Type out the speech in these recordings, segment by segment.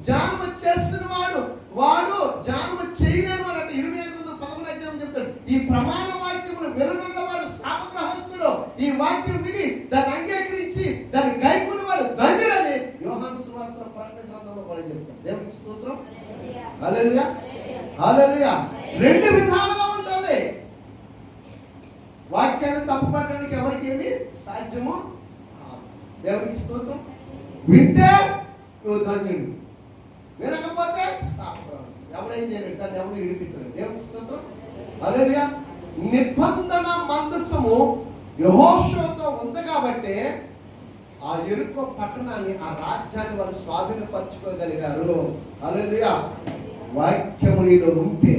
జానము చేసిన వాడు జానము చేయలేని వాడు అంటే 21:11 చెప్తాడు. ఈ ప్రమాణ వాక్యములు విననున్న వాడు శాపగ్రహస్తుడు. ఈ వాక్యం విని దాన్ని అంగీకరించి దాన్ని గైకొన్నవాడు ధన్యుడని యోహాను సువార్త ప్రకటన గ్రంథంలో కూడా చెప్తాడు. దేవునికి స్తోత్రం. హల్లెలూయా, హల్లెలూయా. రెండు విధాలుగా ఉంటుంది. వాక్యాన్ని తప్పుపట్టడానికి ఎవరికి ఏమి సాధ్యము. దేవునికి స్తోత్రం. వింటే నువ్వు ధన్యుడు, వినకపోతే శాపగ్రహం. ఎవరేం చేయలేదు, దాన్ని ఎవరు విడిపించలేదు. దేవునికి స్తోత్రం. హల్లెలూయా. నిబంధన మందసము యెహోషువతో ఉంది కాబట్టి ఆ యెరికో పట్టణాన్ని, ఆ రాజ్యాన్ని వాళ్ళు స్వాధీనపరచుకోగలిగారు. హల్లెలూయా. వాక్యము నీలో ఉంటే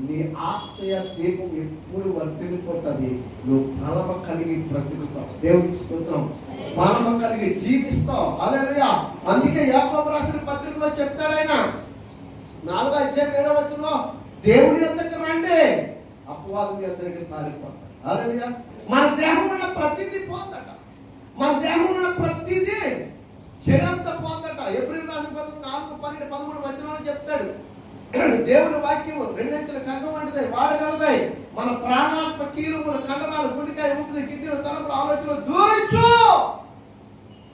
నీ ఆత్మీయ దీపం ఎప్పుడు వర్ధిల్లుతుంటది. నువ్వు బలమ కలిగి బ్రతుకుతావు. దేవునికి స్తోత్రం. బలమ కలిగి జీవిస్తావు. హల్లెలూయా. అందుకే యాకోబు రాసిన పత్రికలో చెప్తాడు ఆయన 4:7 దేవుని యొద్దకు రండి, అపవాది యొద్దకు పారిపోతాడు. హల్లెలూయా. మన దేహంలో ప్రతిదీ పోతట, మన దేహంలో ప్రతిదీ చెడంతా పోతట. ఎబ్రీయులకు రాసిన పత్రిక 4:12-13 చెప్తాడు. దేవుని వాక్యము రెండంచెల ఖడ్గం వంటిది, వాడగలదాయి. మన ప్రాణాత్మ కీలుములు, కండరాలు, గుండెకాయ, ఊపిరి, కిడ్నీలు, తలపులు, ఆలోచనలు దూరించు.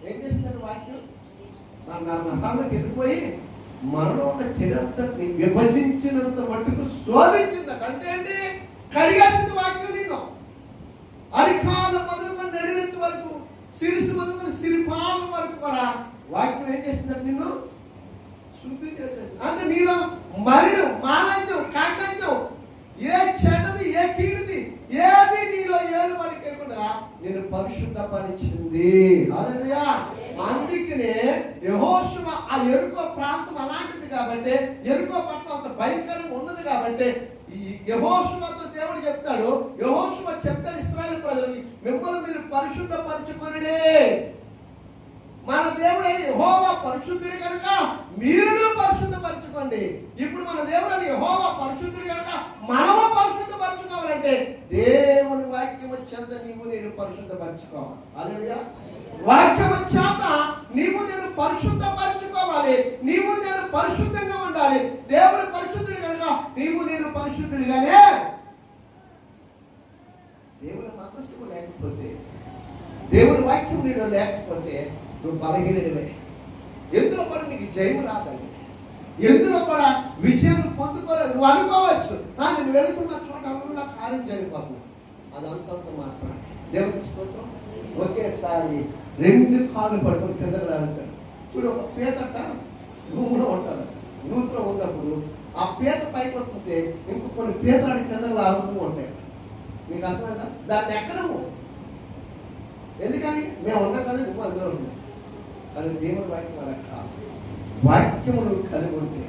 ఏం చేస్తున్నారు వాక్యం? మన నరాలకు ఎదిరిపోయి మనలో ఉన్న చిరంతని విభజించినంత మట్టుకు శోధించిందట. అంటే ఏంటి? కడిగేసింది వాక్యం. నేను అరికాల మొదలుకొని నడినెత్తి వరకు, సిరిసి మొదలుకొని సిరిపాలం వరకు కూడా వాక్యం ఏం చేసిందంటే నిన్ను శుద్ధి చేసేసింది. అంటే నీలో మరిడు, మానజ్యం, కాకజ్యం, ఏ చెడ్డది ఏ కీడుది ఏది నీలో ఏలు పడికేయకుండా నేను పరిశుద్ధపరిచింది. హల్లెలూయా. అందుకనే యెహోషువ ఆ యెరికో ప్రాంతం అలాంటిది కాబట్టి, యెరికో పట్టణం అంత భయంకరంగా ఉన్నది కాబట్టి యెహోషువతో దేవుడు చెప్తాడు, యెహోషువ చెప్తాడు ఇశ్రాయేలు ప్రజలకి, మిమ్మల్ని మీరు పరిశుద్ధపరచుకొనుడే. మన దేవుడు యెహోవా పరిశుద్ధుడు కనుక మీరు పరిశుద్ధపరచుకోండి. ఇప్పుడు మన దేవుడు యెహోవా పరిశుద్ధుడు కనుక మనము పరిశుద్ధపరచుకోవాలంటే దేవుని వాక్యం చేత నీవు నేను పరిశుద్ధపరచుకోవాలి. హల్లెలూయా. వాక్యం చేత నీవు నేను పరిశుద్ధపరచుకోవాలి. నీవు నేను పరిశుద్ధంగా ఉండాలి. దేవుడు పరిశుద్ధుడు కనుక నీవు నేను పరిశుద్ధుడిగానే. దేవుని మందసము లేకపోతే, దేవుని వాక్యం నీలో లేకపోతే నువ్వు బలహీనుడివే. ఎందులో కూడా నీకు జయం రాదండి, ఎందులో కూడా విజయం పొందుకోలేదు. నువ్వు అనుకోవచ్చు నేను వెళుతున్న చోటల్లా కార్యం జరిగిపోతుంది, అదంతంత మాత్రమే. దేవునికి స్తోత్రం. ఒకేసారి 2 కాళ్ళు పడుకొని కిందకు లాగుతాడు. చూడు, ఒక పీతట భూమిలో ఉంటుంది. నూతిలో ఉన్నప్పుడు ఆ పీత పైకి వస్తుంటే ఇంకో కొన్ని పీతలు కిందకు లాగుతూ ఉంటాయి. మీకు అర్థమైందా? దాన్ని ఎక్కడము. ఎందుకని? మేము ఉన్నాం కదా, నువ్వు అందులో ఉన్నాం. కానీ దేవుని వాక్యం అలా కాదు. వాక్యము నువ్వు కలిగి ఉంటే,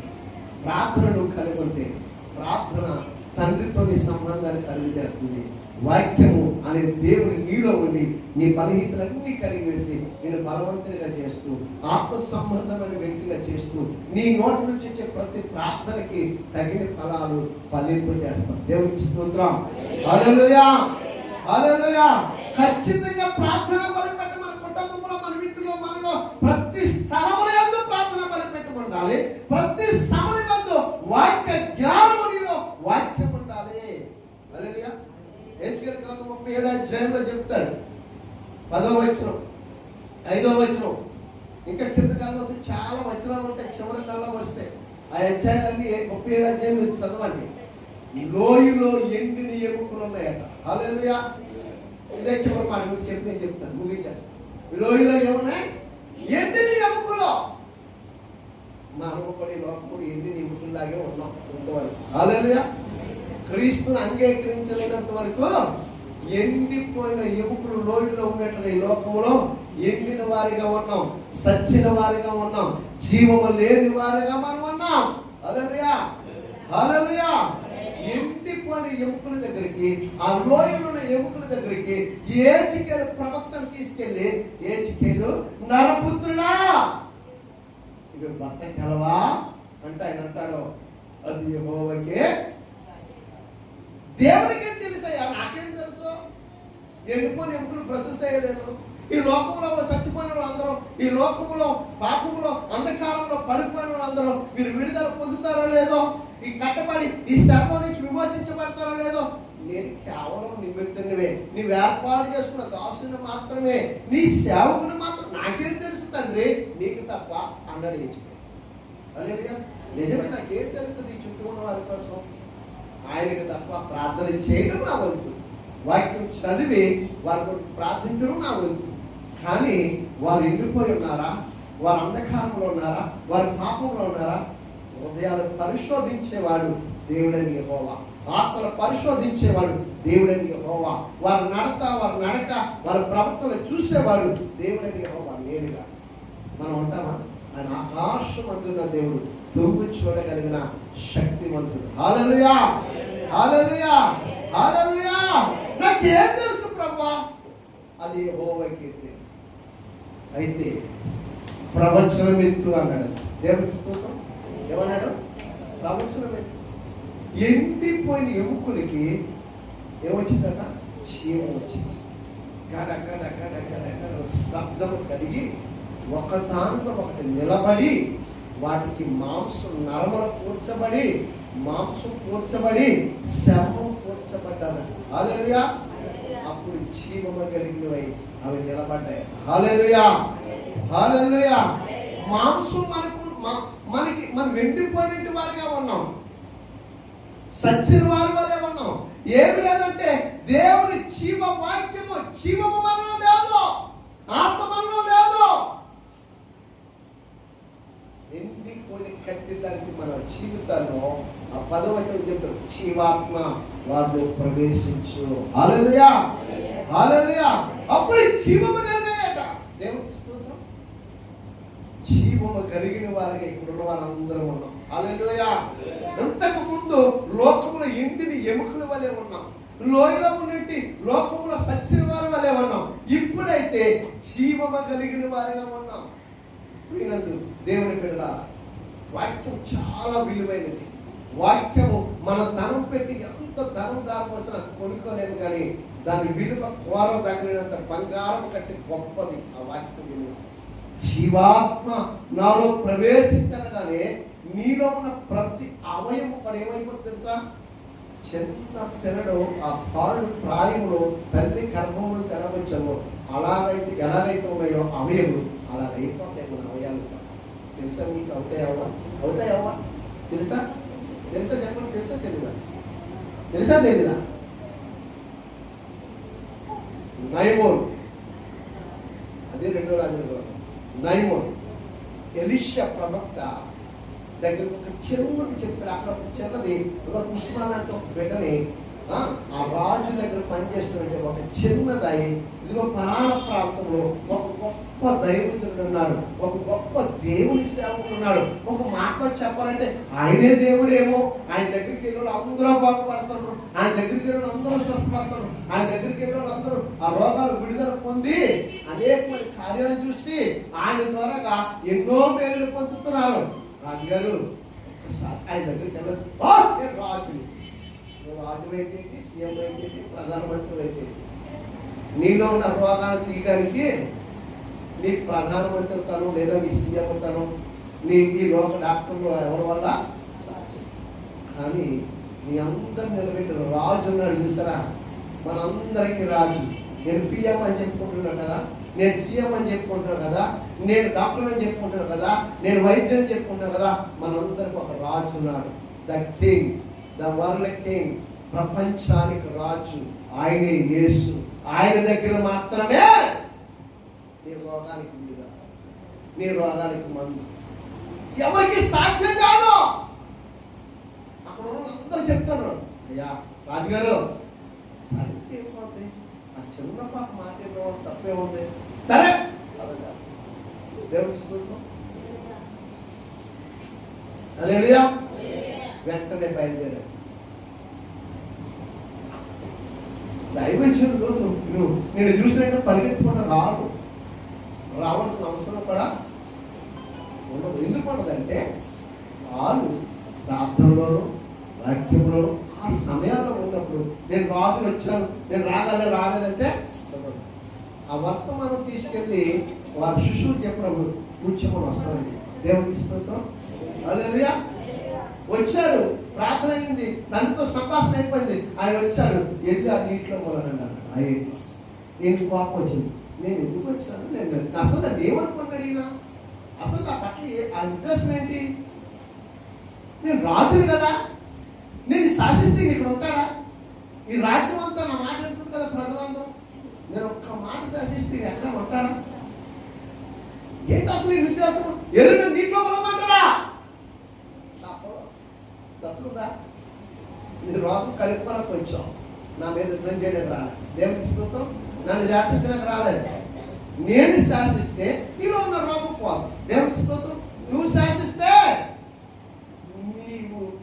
ప్రార్థన నువ్వు కలిగి ఉంటే, ప్రార్థన తండ్రితో నీ సంబంధాన్ని కలిగి చేస్తుంది. వాక్యము అనే దేవుని నీలో ఉండి నీ బలహీనతలన్నీ కలిగి వేసి నేను బలవంతునిగా చేస్తూ, ఆత్మ సంబంధమైన వ్యక్తిగా చేస్తూ, నీ నోటి నుంచి వచ్చే ప్రతి ప్రార్థనకి తగిన ఫలాలు ఫలింపు చేస్తాం. దేవునికి స్తోత్రం. హల్లెలూయా, హల్లెలూయా. ఖచ్చితంగా ప్రార్థన బలిపెట్ట. మన కుటుంబంలో, మన ఇంటిలో, మనలో ప్రతి స్థలముల యందు ప్రార్థన బలిపెట్టి ఉండాలి. ప్రతి సమయం యందు వాక్య జ్ఞానము నీలో వాక్యం ఉండాలి. హల్లెలూయా. హెజ్కేలు గ్రంథం 37 చెప్తాడు 10వ వచనం 5వ వచనం. ఇంకా కింద కాలం చాలా వచనాలు ఉంటాయి, చివరి కాలం వస్తాయి. ఆ అధ్యాయాలన్నీ 37 మీరు చదవండి. లోయలో ఎండిన ఎముకలు ఉన్నాయట. హల్లెలూయా. ఇదే చివరి మాట మీకు చెప్పి నేను చెప్తాను, ముగించేస్తాను. లోయలో ఏమున్నాయి? ఎండిన ఎముకలు. మనము కూడా ఈ లోకము ఎండిన ఎముకల్లాగే ఉన్నాం ఇంతవరకు. హల్లెలూయా. క్రీస్తుని అంగీకరించలేనంత వరకు ఎండిపోయిన ఎముకలు లోయలో ఉన్నట్లుగా ఈ లోకంలో ఎండిన వారిగా ఉన్నాం, సచ్చిన వారిగా ఉన్నాం, జీవము లేని వారిగా మనం ఉన్నాం. హల్లెలూయా, హల్లెలూయా. ఎండిపోయిన ఎముకల దగ్గరికి, ఆ లోయలో ఉన్న ఎముకల దగ్గరికి యెహెజ్కేలు ప్రవక్తను తీసుకెళ్లి, యెహెజ్కేలు నరపుత్రుడా ఇవి బతకగలవా అంటే ఆయన అంటాడు, అది యెహోవాకే. దేవుడికే తెలుసయ్యా, నాకేం తెలుసు? ఎండిపోయిన ఎముకలు బ్రతుకుతాయో లేదు, ఈ లోకంలో చచ్చిపోయిన వాళ్ళందరూ, ఈ లోకంలో పాపంలో అంధకారంలో పడిపోయిన వాళ్ళందరూ మీరు విడుదల పొందుతారో లేదో, ఈ కట్టబడి ఈ శ్రమ నుంచి విమోచించబడతారో లేదో, నేను కేవలం నిమిత్తమే, నీవు ఏర్పాటు చేసుకున్న దాసుని మాత్రమే, నీ సేవకుని మాత్రం నాకేం తెలుసు తండ్రి నీకు తప్ప అన్నాడు యేసు. హల్లెలూయా. నిజమే, నాకేం తెలుస్తుంది ఈ చుట్టూ ఉన్న వారి కోసం? ఆయనకి తప్ప ప్రార్థన చేయడం నా వంతు, వాక్యం చదివి వారి ప్రార్థించడం నా వంతు. కానీ వారు ఎండిపోయి ఉన్నారా, వారు అంధకారంలో ఉన్నారా, వారి పాపంలో ఉన్నారా? హృదయాలు పరిశోధించేవాడు దేవుడని యెహోవా, ఆత్మలు పరిశోధించేవాడు దేవుడని యెహోవా, వారి నడక వారి ప్రవర్తన చూసేవాడు దేవుడని యెహోవా నేరుగా. మనం ఉంటామా? ఆయన ఆకాశమందున్న దేవుడు, తొంగి చూడగలిగిన శక్తివంతుడు. హల్లెలూయా, హల్లెలూయా, హల్లెలూయా. నాకేం తెలుసు ప్రభువా? అది యెహోవాకే తెలుసు. అయితే ప్రవచనం ఎత్తు అన్నాడు దేవుడికి స్తోత్రం. ఏమన్నాడు? ప్రవచనం ఎత్తు. ఎండిపోయిన ఎముకలకి ఏమొచ్చిందట? క్షీణం వచ్చింది. గడ గడ గడ గడ గడ శబ్దము కలిగి ఒకదానితో ఒకటి నిలబడి, వాటికి మాంసం నరములు కూర్చబడి, మాంసం కూర్చబడి, శర్మం కూర్చబడ్డాడు. హల్లెలూయా. అప్పుడు జీవము కలిగినవై అవి నిలబడ్డాయి. హల్లెలూయా, హల్లెలూయా. మాంసం మనం వెండిపోయినట్టు వారిగా ఉన్నాం, సచ్చిన వారి వలె ఉన్నాం. ఏమి లేదంటే దేవుని జీవ వాక్యము, జీవము మనలో లేదు, ఆత్మ మనలో లేదు. ఎండిపోయిన కట్టి లాంటి మన జీవితాల్లో ఆ 10వ వచనం చెప్తారు, జీవాత్మ వారిలో ప్రవేశించు. హల్లెలూయా, హల్లెలూయా. అప్పుడు జీవము కలిగాయట. దేవునికి స్తోత్రం. జీవము కలిగిన వారిగా ఇక్కడున్న వారందరం ఉన్నాం. హల్లెలూయా. ఇంతకు ముందు లోకములో ఎండిని ఎముకల వలె ఉన్నాం, లోయలో ఉన్నట్టు లోకములో సచ్చిన వారి వలె ఉన్నాం. ఇప్పుడైతే జీవము కలిగిన వారిగా ఉన్నాం. దేవుని బిడ్డల వాక్యం చాలా విలువైనది. వాక్యము మన ధనం పెట్టి ఎంత ధనం దారిపోసినా కొనుక్కోలేము, కానీ దాని విలువ కోర తగిలినంత బంగారం కంటే గొప్పది ఆ వాక్యం విలువ. జీవాత్మ నాలో ప్రవేశించగానే నీలో ఉన్న ప్రతి అవయవం కూడా ఏమైపోతుంది తెలుసా? చిన్న పిల్లడు ఆ పాలు ప్రాయములో తల్లి గర్భంలో చదవచ్చము ఎలాగైతే ఉన్నాయో అవయవులు అలాగైపోతాయి మన అవయాలు. తెలుసా మీకు? అవుతాయవ్వా? తెలుసా చెప్పండి. తెలుసా తెలీదా? నయమోన్, అదే 2వ రాజుల నయమోన్, ఎలీషా ప్రవక్త దగ్గర ఒక చిన్నది చెప్పాడు. అక్కడ ఒక చిన్నది ఒక ఉస్మాన్ ఒక బిడ్డని ఆ రాజు దగ్గర పనిచేస్తున్నట్టే ఒక చిన్నదాయి, ఇదిగో పరాణ ప్రాంతంలో ఒక గొప్ప దైవజనుడు ఉన్నాడు, ఒక గొప్ప దేవుని సేవకుడు ఉన్నాడు. ఒక మాటలో చెప్పాలంటే ఆయనే దేవుడేమో. ఆయన దగ్గరికి వెళ్ళి అందరూ బాగుపడతారు, ఆయన దగ్గరికి వెళ్ళి అందరూ స్వస్థపడతారు, ఆయన దగ్గరికి వెళ్ళి అందరూ ఆ రోగాలు విడుదల పొంది అనేక కార్యాలు చూసి ఆయన ద్వారాగా ఎన్నో మేలు పొందుతున్నారు. రాజుగారు ఆయన దగ్గరికి వెళ్ళదు. రాజు అయితే, సీఎం అయితే, ప్రధానమంత్రి అయితే, నీలో ఉన్న రోగాలు తీయడానికి నీకు ప్రధానమంత్రి తను లేదా నీ సీఎం తను ఈ లోక డాక్టర్లు ఎవరి వల్ల సాధ్యం. కానీ నీ అందరు నిలబెట్టిన రాజు ఉన్నాడు చూసారా? మనందరికీ రాజు. నేను పిఎం అని చెప్పుకుంటున్నాను కదా, నేను సీఎం అని చెప్పుకుంటున్నాను కదా, నేను డాక్టర్ అని చెప్పుకుంటున్నాను కదా, నేను వైద్యం అని చెప్పుకుంటున్నాను కదా. మనందరికి ఒక రాజు ఉన్నాడు. The king, the world king, ప్రపంచానికి రాజు ఆయనే యేసు. ఆయన దగ్గర మాత్రమే నీ రోగానికి విడుదల, నీ రోగానికి మందు. ఎవరికి సాధ్యం కాదు. అక్కడ అందరూ చెప్తారు, అయ్యా రాజుగారు సరే ఏమవుతుంది, ఆ చిన్న పాప మాట్లాడే తప్పే ఉంది, సరే అదగా దేవుడికి స్తోత్రం. హల్లెలూయా. వెంటనే బయలుదేరాడు. దైవజనుడు నేను చూసినట్టు పరిగెత్తుకుంటా రావాల్సిన అవసరం కూడా ఉండదు. ఎందుకు ఉండదంటే వాళ్ళు ప్రార్థనలోనూ వాక్యంలోనూ ఆ సమయాల్లో ఉన్నప్పుడు నేను రాజులు వచ్చాను, నేను రాలేదంటే ఆ వర్తమానం తీసుకెళ్ళి వారు శిశువు చెప్పిన కూర్చోమని వస్తారండి. దేవునికి స్తోత్రం. హల్లెలూయా. వచ్చాడు, ప్రార్థన అయింది, తండ్రితో సంభాషణ అయిపోయింది. ఆయన వచ్చాడు, వెళ్ళి ఆ నీటిలో మొదలన్నాడు. నేను కోపం వచ్చింది. నేను ఎందుకు వచ్చాను? నేను అసలు నన్ను ఏమనుకున్నాడు ఈయన? అసలు నా పట్ల ఆ ఉద్దేశం ఏంటి? నేను రాజుని కదా, నేను శాసిస్తే ఇక్కడ ఉంటాడా? ఈ రాజ్యం అంతా నా మాట ఉంటుంది కదా, ప్రజలందరూ. నేను ఒక్క మాట శాసిస్తే ఎక్కడ ఉంటాడా? ఏంటి అసలు ఈ ఉద్దేశం? ఎల్లుండి నీటిలో మొదలమంటాడా? తప్పుదా? నీ రోగం కలుపుకోలకు వచ్చావు, నా మీద యుద్ధం చేయడానికి రాలేదు. దేవునికి స్తోత్రం. నన్ను శాసించడానికి రాలేదు. నేను శాసిస్తే ఈరోజు నా రోగం పోదు. దేవునికి స్తోత్రం. నువ్వు శాసిస్తే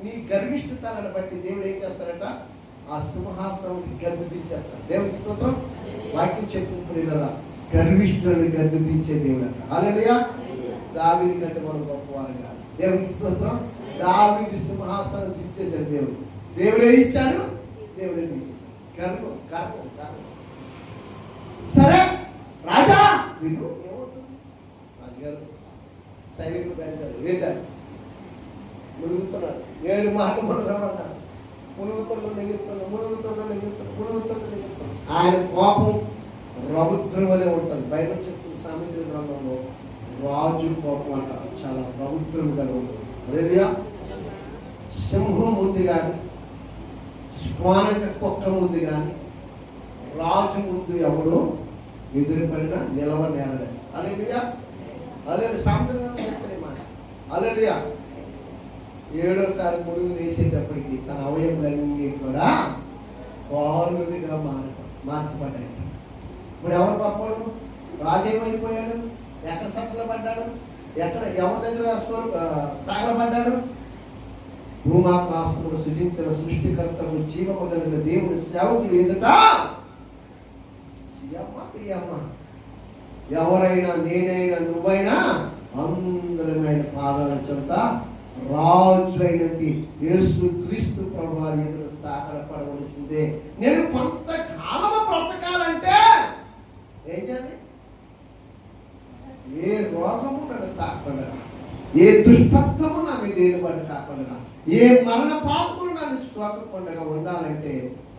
నీ గర్విష్ఠతలను బట్టి దేవుడు ఏం చేస్తారట? ఆ సింహాసనం గద్దె దించేస్తాడు. దేవునికి స్తోత్రం. వాక్యం చెప్పుకునేలా గర్విష్ఠులను గద్దె దించే దేవుడు అంట. హల్లెలూయా. దావీదు కంటే మనం గొప్పవారు కాదు. దేవునికి స్తోత్రం. దావీదు సింహాసనం దించేశాడు దేవుడు. దేవుడే ఇచ్చాడు, దేవుడే దించేశాడు. గర్వం గర్వం గర్వం. సరే రాజా వీళ్ళు ఏమవుతుంది? రాజుగారు సైనికులు బయలుదేరారు, వెళ్ళారు, మునుగుతున్నాడు. 7 మాటలు మునుగమన్నాడు. మునుగుతున్నాడు. ఆయన కోపం రౌద్రం వలె ఉంటుంది. బైబిల్ చెప్తున్న సామెతల గ్రంథంలో రాజు కోపం అంట చాలా రౌద్రంగా ఉంటుంది. అదేవిధంగా సింహం ఉంది కానీ, స్వానక కుక్క ఉంది కానీ, రాజు ముందు ఎవడు ఎదురుపడిన నిలవ నేరలేదు. హల్లెలూయా. హల్లెలూయా. సామెతల గ్రంథం చెప్పిన మాట. హల్లెలూయా. 7వసారి మునుగు వేసేటప్పటికి తన అవయములన్నీ కూడా పాలుగా మార్చబడ్డాయి. ఇప్పుడు ఎవరు గొప్పవాడు? రాజు ఏమైపోయాడు? ఎక్కడ సత్తులు పడ్డాడు? ఎక్కడ ఎవరి దగ్గర సాగరపడ్డాడు? భూమాకాశమును సృజించిన సృష్టికర్తకు జీవము కలిగిన దేవుని సేవకులు ఎదుట ప్రియమ్మ ఎవరైనా, నేనైనా, నువ్వైనా అందరమైన పాదాల చెంత రాజు అయినట్టు యేసు క్రీస్తు ప్రభువారి ఎదురు సాగరపడవలసిందే. నేను కొంతకాలము బ్రతకాలంటే ఏం చేయాలి? ఏ రోగము నన్ను తాకుండా, ఏ దుష్టత్వము నా మీద ఏలుబడి కాకుండా, ఏ మరణ పాపములు నన్ను సోకకుండా ఉండాలంటే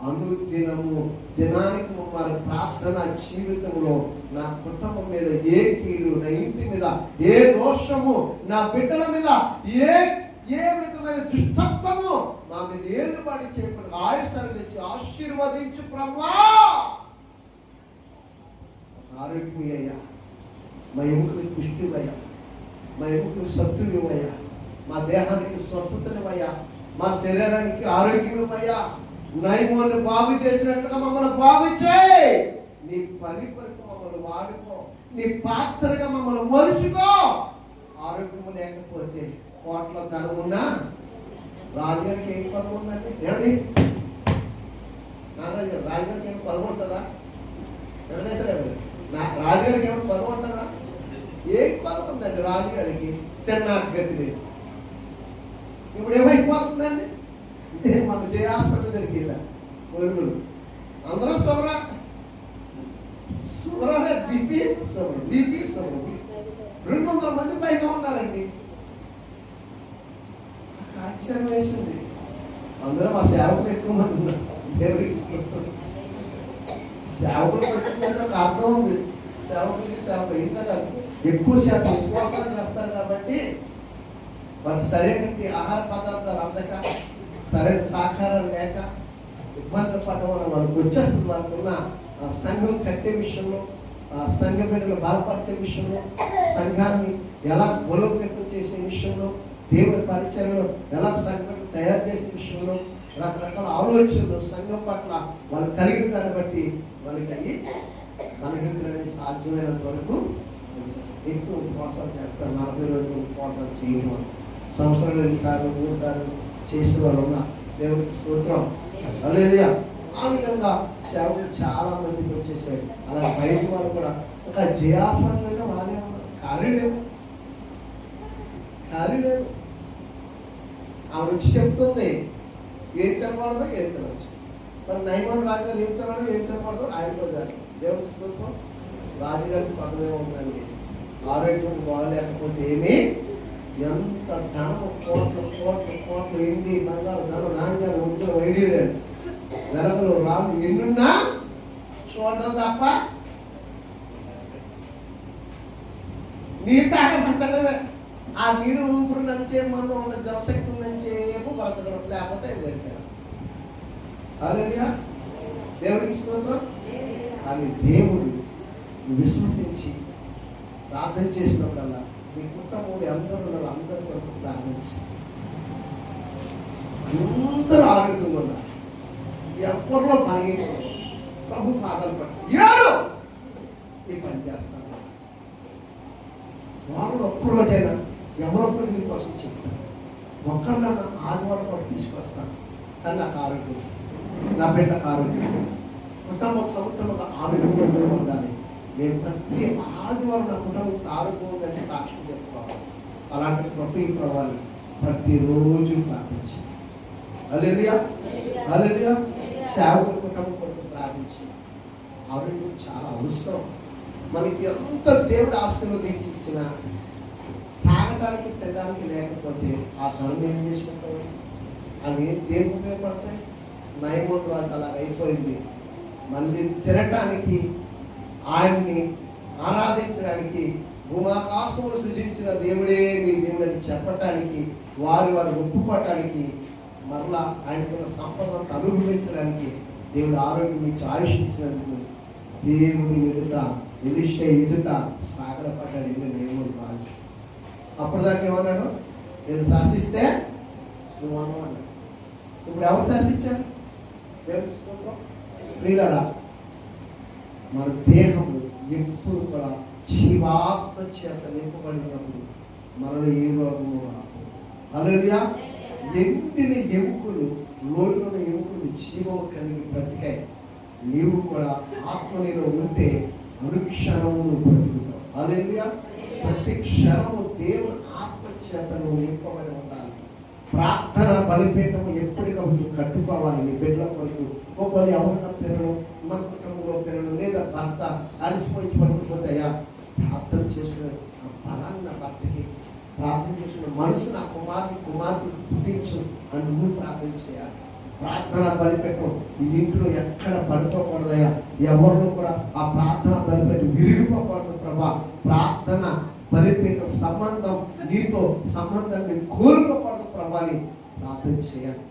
అనుదినము దినానికి ముమ్మారు ప్రార్థన జీవితంలో నా కుటుంబం మీద ఏ కీడు, నా ఇంటి మీద ఏ దోషము, నా బిడ్డల మీద ఏ విధమైన దుష్టత్వము నా మీద ఏలుబడి చేయకుండా ఆయుష్యాన్ని తెచ్చి ఆశీర్వదించు ప్రభువా. ఆరోగ్యమయ్యా, మా ఎముకలకు పుష్టివయ్యా, మా ఎముకలకు సత్తువయ్యా, మా దేహానికి స్వస్థతనివయ్యా, మా శరీరానికి ఆరోగ్యమయ్యా. నైమోని బాగు చేసినట్టుగా మమ్మల్ని బాగు చేయి. నీ పని కొరకు మమ్మల్ని వాడుకో, నీ పాత్రగా మమ్మల్ని మలుచుకో. ఆరోగ్యం లేకపోతే కోట్ల ధనం ఉన్నా రాజుగారికి ఏం పదం ఉందండి? ఏమండి నాన్నగారు, రాజుగారికి ఏం పదం ఉంటుందా? రాజుగారికి ఏమైనా పదం ఉంటుందా? ఏం పదం ఉందండి రాజుగారికి? తిన్నాక గతి లేదు. ఇప్పుడు ఏమైపోతుందండి? మన జయ హాస్పిటల్ దగ్గరికి వెళ్ళా, ఒరుగులు అందరూ సోమరా సోమరాలే, బీపీ సోమరు, బీపీ సోమరు, 200 మంది పైగా ఉన్నారండి. ఆశ్చర్యం వేసింది. అందులో మా సేవకులు ఎక్కువ మంది ఉన్నారు. దేవుడికి సేవకులకు వచ్చిందంటే ఒక అర్థం ఉంది. సేవకులకి సేవకులు ఎందుకంటే ఎక్కువ శాతం ఉపవాసాలు చేస్తారు కాబట్టి వారికి సరైన ఆహార పదార్థాలు అందక, సరైన సహకారం లేక ఇబ్బంది పడడం వల్ల వాళ్ళకి వచ్చేస్తుంది. వాళ్ళకు ఉన్న సంఘం కట్టే విషయంలో, సంఘ బిడ్డలు బలపరిచే విషయంలో, సంఘాన్ని ఎలా బలోపేతం చేసే విషయంలో, దేవుడి పరిచయంలో ఎలా సంఘం తయారు చేసే విషయంలో రకరకాల ఆలోచనలు సంఘం పట్ల వాళ్ళు కలిగిన దాన్ని బట్టి వాళ్ళకి అయ్యి బలహీనతలని సాధ్యమైనంత వరకు ఎక్కువ ఉపవాసాలు చేస్తారు. 40 రోజులు ఉపవాసాలు చేయడం, సంవత్సరం 2 సార్లు 3 సార్లు చేసే వాళ్ళు ఉన్నారు. దేవుడికి స్తోత్రం. హల్లెలూయా. ఆ విధంగా సేవలు చాలా మందికి వచ్చేసాయి. అలా బయట వాళ్ళు కూడా ఒక జయ హాస్పిటల్ వాళ్ళే ఉన్నారు. ఖాళీ లేదు. ఆవిడ వచ్చి చెప్తుంది ఏది తినకూడదు, ఏది తినవచ్చు. మరి నైమన్ రాజుగారు ఏది తినడం, ఏది తినకూడదు ఆయన కూడా దేవుడికి స్తోత్రం. రాజుగారికి పదవే ఉందండి, ఆరోగ్యం బాగలేకపోతే ఏమి, ఎంత ధనము, కోట్లు కోట్లు కోట్లు, ఏంటి బంగారు ధనం, నాణ్యాలు, ఉంటున్న వైడీరేలు, వెలగలు, రాళ్ళు ఎన్నున్నా చూడడం తప్ప నీరు తాగబట్టడమే. ఆ నీరు ఊపిరి నుంచే మనం ఉన్న జపశక్తి నుంచేమో బతకడం, లేకపోతే ఎదుర్కొనం. హల్లెలూయా, దేవుడికి స్తోత్రం. కానీ దేవుడు విశ్వసించి ప్రార్థన చేసినప్పుడల్లా మీ కుటుంబంలో అందరూ కొరకు ప్రార్థించి అందరూ ఆరోగ్యంగా ఉన్నారు, ఎవరిలో పని ప్రభు పాదాలు పట్టి ఏడు ఈ పని చేస్తాను. వాళ్ళు ఒక్క రోజైనా ఎవరొక్కరు మీకోసం చెప్తారు, ఒక్కరినన్నా ఆదివారం కూడా తీసుకొస్తాను. కానీ నాకు ఆరోగ్యం, నా బిడ్డకు ఆరోగ్యం, కుటుంబ సంస్థలుగా ఆరోగ్యంగా ఉండాలి. నేను ప్రతి ఆదివారం నా కుటుంబం ఆరోగ్యం ఉందని సాక్ష్యం చెప్పుకోవాలి. అలాంటి కృప ప్రభావాన్ని ప్రతిరోజు ప్రార్థించి, హల్లెలూయా హల్లెలూయా, సేవకుల కుటుంబం కొరకు ప్రార్థించి. ఆరోగ్యం చాలా అవసరం. మనకి ఎంత దేవుడు ఆశీర్వదించి ఇచ్చినా తాగడానికి తినడానికి లేకపోతే ఆ ధనం ఏం చేసుకుంటాం? అవి దేవుడు ఉపయోగపడతాయి. నయమూడు రోజు అలా అయిపోయింది. మళ్ళీ తినటానికి, ఆయన్ని ఆరాధించడానికి, భూమాకాశములు సృజించిన దేవుడే మీ దేవుడు అని చెప్పటానికి, వారు ఒప్పుకోవటానికి, మరలా ఆయనకున్న సంపదను అనుభవించడానికి దేవుడు ఆరోగ్యం ఇచ్చి ఆయుషించినందుకు దేవుని ఎదుట, ఎలీషా ఎదుట సాగరపడ్డాడు. ఇల్లు నయమూడు రాజు. అప్పటిదాకా ఏమన్నాడు? నేను శాసిస్తే నువ్వు అన్నాడు. ఇప్పుడు ఎవరు శాసించారు? దేవుడు. ప్రియులారా, మన దేహము ఎప్పుడు కూడా జీవాత్మ చేత నింపబడినప్పుడు మనలో ఏ రోగము రాదు. హల్లెలూయా. ఎండిన ఎముకలు, లోయలోని ఎముకలు జీవము కలిగి బ్రతికాయి. నీవు కూడా ఆత్మలో ఉంటే అనుక్షణము బ్రతుకుతావు. హల్లెలూయా. ప్రతి క్షణము దేవుని ఆత్మ చేత నువ్వు నింపబడి ఉండాలి. ప్రార్థన బలిపీఠము ఎప్పటికప్పుడు కట్టుకోవాలి. నీ బిడ్డల కొరకు ఒకవేళ ఎవరిన పిల్లలు, మన కుటుంబంలో పిల్లలు, లేదా భర్త అలసిపోయి పట్టుకుపోతాయా, ప్రార్థన చేసుకునే ఆ బలాన్ని నా భర్తకి, ప్రార్థన చేసుకునే మనసు నా కుమార్తె పుట్టించు అని నువ్వు ప్రార్థన చేయాలి. ప్రార్థన బలిపీఠం ఈ ఇంట్లో ఎక్కడ పడిపోకూడదయా, ఎవరిలో కూడా ఆ ప్రార్థన బలిపీఠం విరిగిపోకూడదు ప్రభా. ప్రార్థన బలిపీఠ సంబంధం నీతో సంబంధాన్ని కోల్పోకూడదు ప్రభాని ప్రార్థన చేయాలి.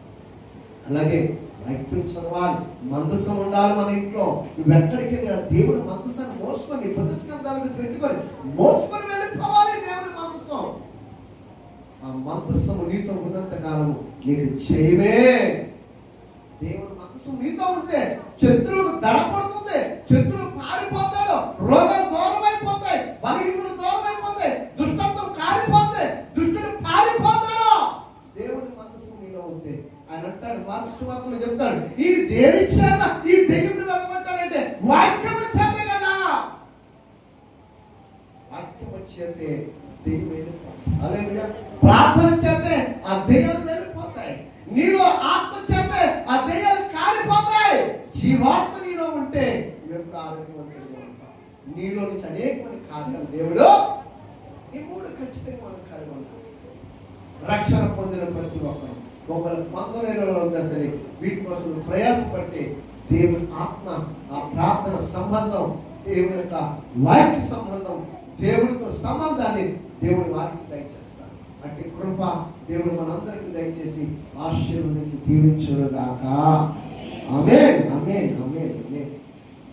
అలాగే వాక్యం చదవాలి, మందసం ఉండాలి మన ఇంట్లో. నువ్వు ఎక్కడికి దేవుడు మందసాన్ని మోసుకొని భుజస్కంధాల మీద పెట్టుకొని మోసుకొని వెళ్ళిపోవాలి. దేవుడి మందసం, ఆ మందసము నీతో ఉన్నంత కాలము నీకు చేయమే. దేవుడు మందసం నీతో ఉంటే శత్రువులు దడపడుతుంది, శత్రువు పారిపోతాడు, రోగాలు దూరం అయిపోతాయి, బలహీనతలు దూరం అయిపోతాయి, దుష్టత్వం కారిపోతాయి, దుష్టుడు పారిపోతాడు. దేవుడి మందసం నీలో ఉంటే ఆయన అంటాడు, మార్కు సువార్తలో చెప్తాడు, ఈ దేని చేత ఈ దెయ్యంని వెళ్ళగొట్టాడంటే వాక్యం వచ్చేదే కదా. వాక్యం వచ్చేస్తే దెయ్యం వెళ్ళిపోతాయి. హల్లెలూయా. ప్రార్థన చేస్తే ఆ దెయ్యాలు వెళ్ళిపోతాయి. నీలో ఆత్మ చేస్తే ఆ దెయ్యాలు కాలిపోతాయి. జీవాత్మ నీలో ఉంటే ఎప్పుడు ఆరోగ్యవంతంగా ఉంటాం. నీలో నుంచి అనేకమైన కార్యాలు దేవుడు ఈ మూడు ఖచ్చితంగా మనం కలిగి ఉంటాం. రక్షణ పొందిన ప్రతి ఒక్కరు ఒకవేళ పొందలేనిలో ఉన్నా సరే వీటి కోసం ప్రయాసపడితే దేవుని ఆత్మ, ఆ ప్రార్థన సంబంధం, దేవుని యొక్క వాక్య సంబంధం, దేవుడితో సంబంధాన్ని దేవుడు వారికి దయచేస్తాడు. అట్టి కృప దేవుడు మనందరికీ దయచేసి ఆశీర్వదించి దీవించుగాక. ఆమేన్ ఆమేన్ ఆమేన్ ఆమేన్.